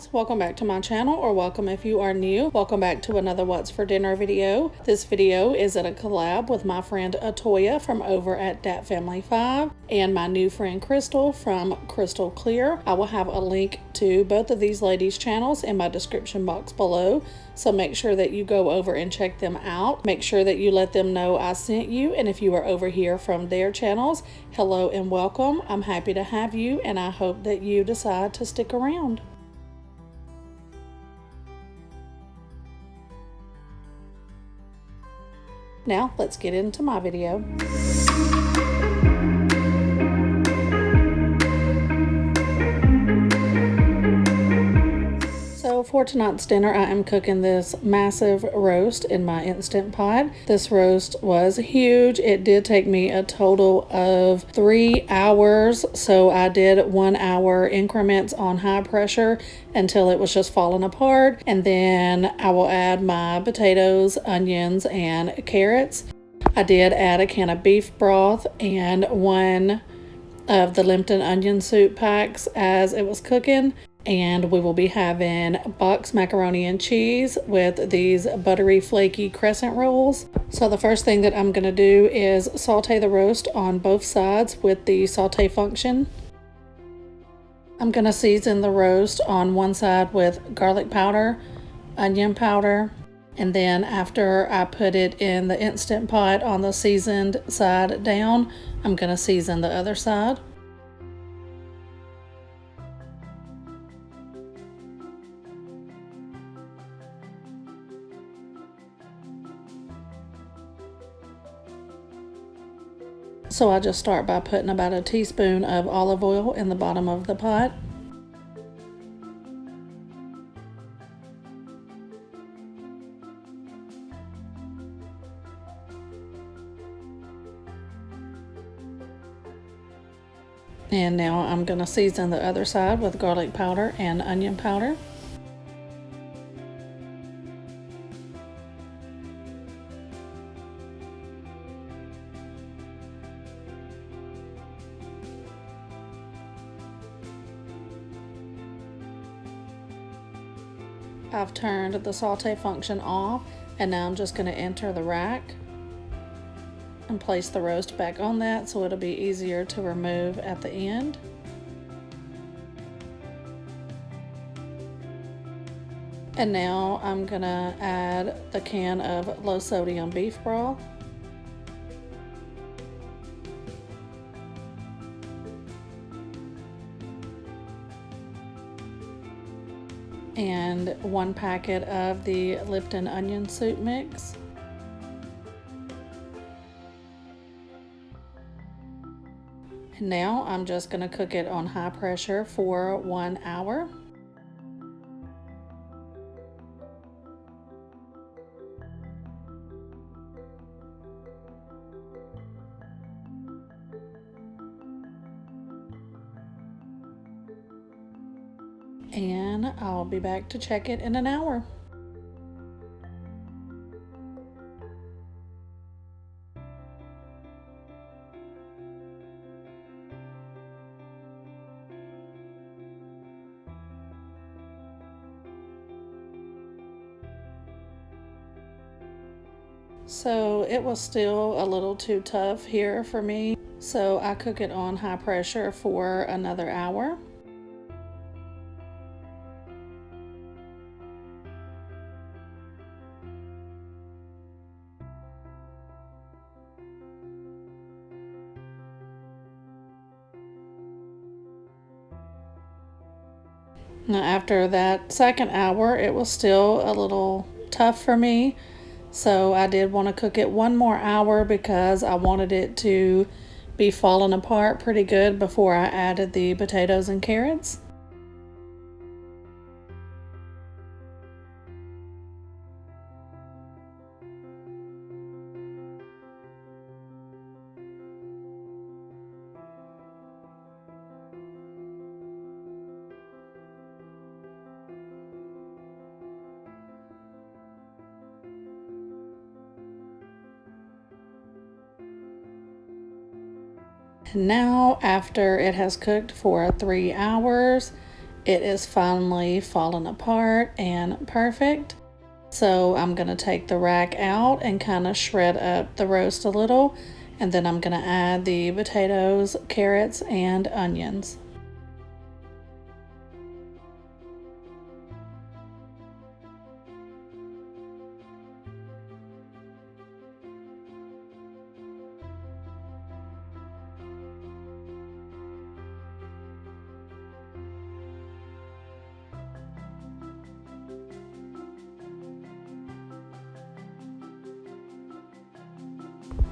guys, welcome back to my channel, or welcome if you are new. Welcome back to another What's for Dinner video. This video is at a collab with my friend Atoya from over at Dat Family 5 and my new friend Krystle from Krystle Klear. I will have a link to both of these ladies' channels in my description box below, so make sure that you go over and check them out. Make sure that you let them know I sent you, and if you are over here from their channels, hello and welcome. I'm happy to have you, and I hope that you decide to stick around. Now let's get into my video. So for tonight's dinner, I am cooking this massive roast in my Instant Pot. This roast was huge. It did take me a total of 3 hours. So I did 1 hour increments on high pressure until it was just falling apart. And then I will add my potatoes, onions, and carrots. I did add a can of beef broth and one of the Lipton onion soup packs as it was cooking. And we will be having boxed macaroni and cheese with these buttery flaky crescent rolls. So the first thing that I'm going to do is saute the roast on both sides with the saute function. I'm going to season the roast on one side with garlic powder, onion powder, and then after I put it in the Instant Pot on the seasoned side down, I'm going to season the other side. So I just start by putting about a teaspoon of olive oil in the bottom of the pot. And now I'm going to season the other side with garlic powder and onion powder. I've turned the saute function off, and now I'm just going to enter the rack and place the roast back on that so it'll be easier to remove at the end. And now I'm going to add the can of low sodium beef broth. And 1 packet of the Lipton onion soup mix. And now I'm just going to cook it on high pressure for 1 hour. And I'll be back to check it in an hour. So it was still a little too tough here for me, so I cook it on high pressure for another hour. Now after that second hour, it was still a little tough for me, so I did want to cook it 1 more hour because I wanted it to be falling apart pretty good before I added the potatoes and carrots. And now after it has cooked for 3 hours, It is finally falling apart and perfect. So I'm gonna take the rack out and kind of shred up the roast a little, and then I'm gonna add the potatoes, carrots, and onions.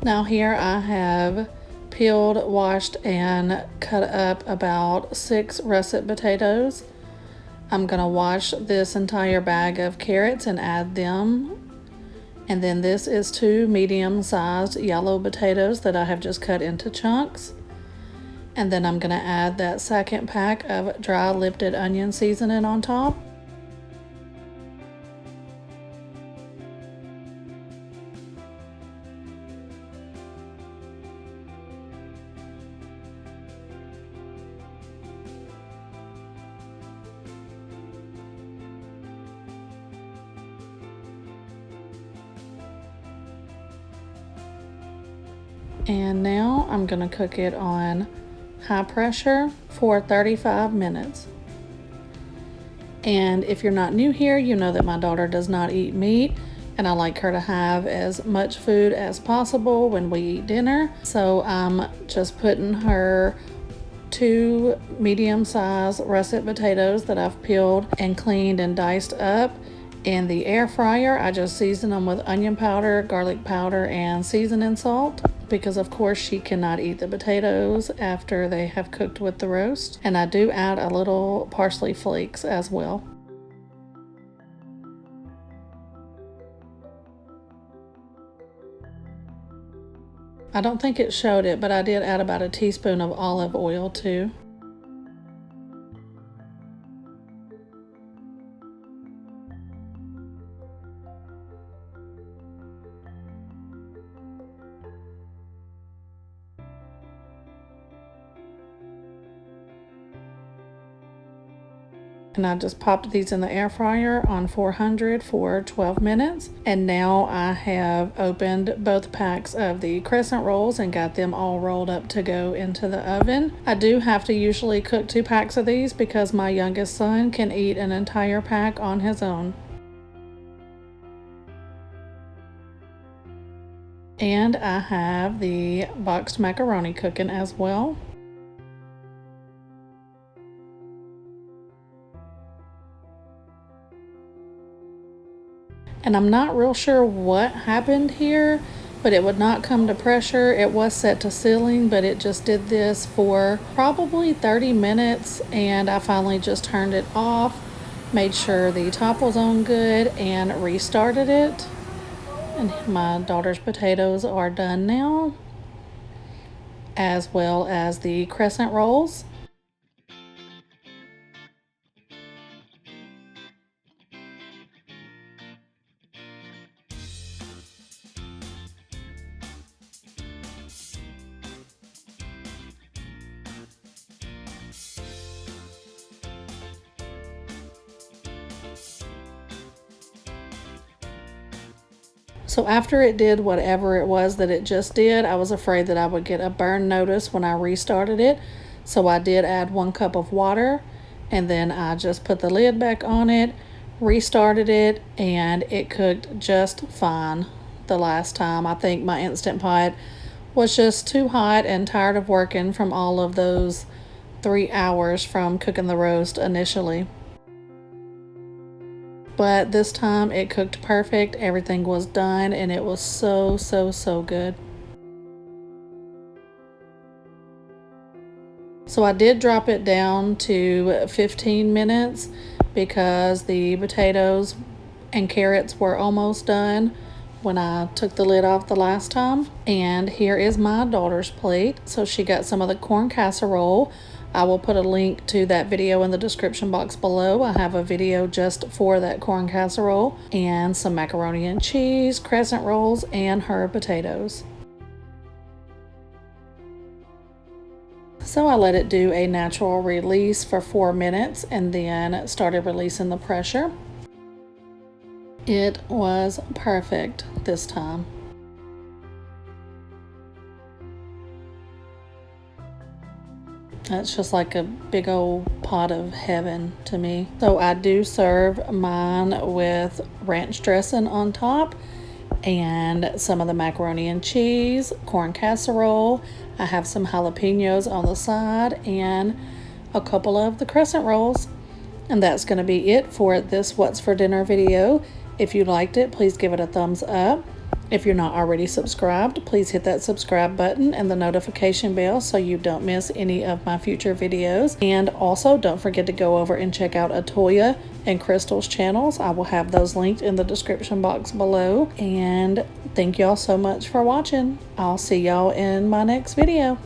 Now here I have peeled, washed, and cut up about 6 russet potatoes. I'm gonna wash this entire bag of carrots and add them. And then this is 2 medium-sized yellow potatoes that I have just cut into chunks. And then I'm gonna add that second pack of dry lifted onion seasoning on top. And now I'm gonna cook it on high pressure for 35 minutes. And if you're not new here, you know that my daughter does not eat meat, and I like her to have as much food as possible when we eat dinner. So I'm just putting her 2 medium-sized russet potatoes that I've peeled and cleaned and diced up in the air fryer. I just season them with onion powder, garlic powder, and seasoning salt, because of course she cannot eat the potatoes after they have cooked with the roast. And I do add a little parsley flakes as well. I don't think it showed it, but I did add about a teaspoon of olive oil too. And I just popped these in the air fryer on 400 for 12 minutes. And now I have opened both packs of the crescent rolls and got them all rolled up to go into the oven. I do have to usually cook 2 packs of these because my youngest son can eat an entire pack on his own. And I have the boxed macaroni cooking as well. And I'm not real sure what happened here, but it would not come to pressure. It was set to sealing, but it just did this for probably 30 minutes, and I finally just turned it off, made sure the top was on good, and restarted it. And my daughter's potatoes are done now, as well as the crescent rolls. So after it did whatever it was that it just did, I was afraid that I would get a burn notice when I restarted it. So I did add 1 cup of water, and then I just put the lid back on it, restarted it, and it cooked just fine the last time. I think my Instant Pot was just too hot and tired of working from all of those 3 hours from cooking the roast initially. But this time it cooked perfect. Everything was done, and it was so good. So I did drop it down to 15 minutes because the potatoes and carrots were almost done when I took the lid off the last time. And here is my daughter's plate. So she got some of the corn casserole. I will put a link to that video in the description box below. I have a video just for that corn casserole, and some macaroni and cheese, crescent rolls, and her potatoes. So I let it do a natural release for 4 minutes and then started releasing the pressure. It was perfect this time. That's just like a big old pot of heaven to me. So I do serve mine with ranch dressing on top and some of the macaroni and cheese, corn casserole. I have some jalapenos on the side and a couple of the crescent rolls. And that's going to be it for this What's for Dinner video. If you liked it, please give it a thumbs up. If you're not already subscribed, please hit that subscribe button and the notification bell so you don't miss any of my future videos. And also, don't forget to go over and check out Atoya and Krystle's channels. I will have those linked in the description box below. And thank y'all so much for watching. I'll see y'all in my next video.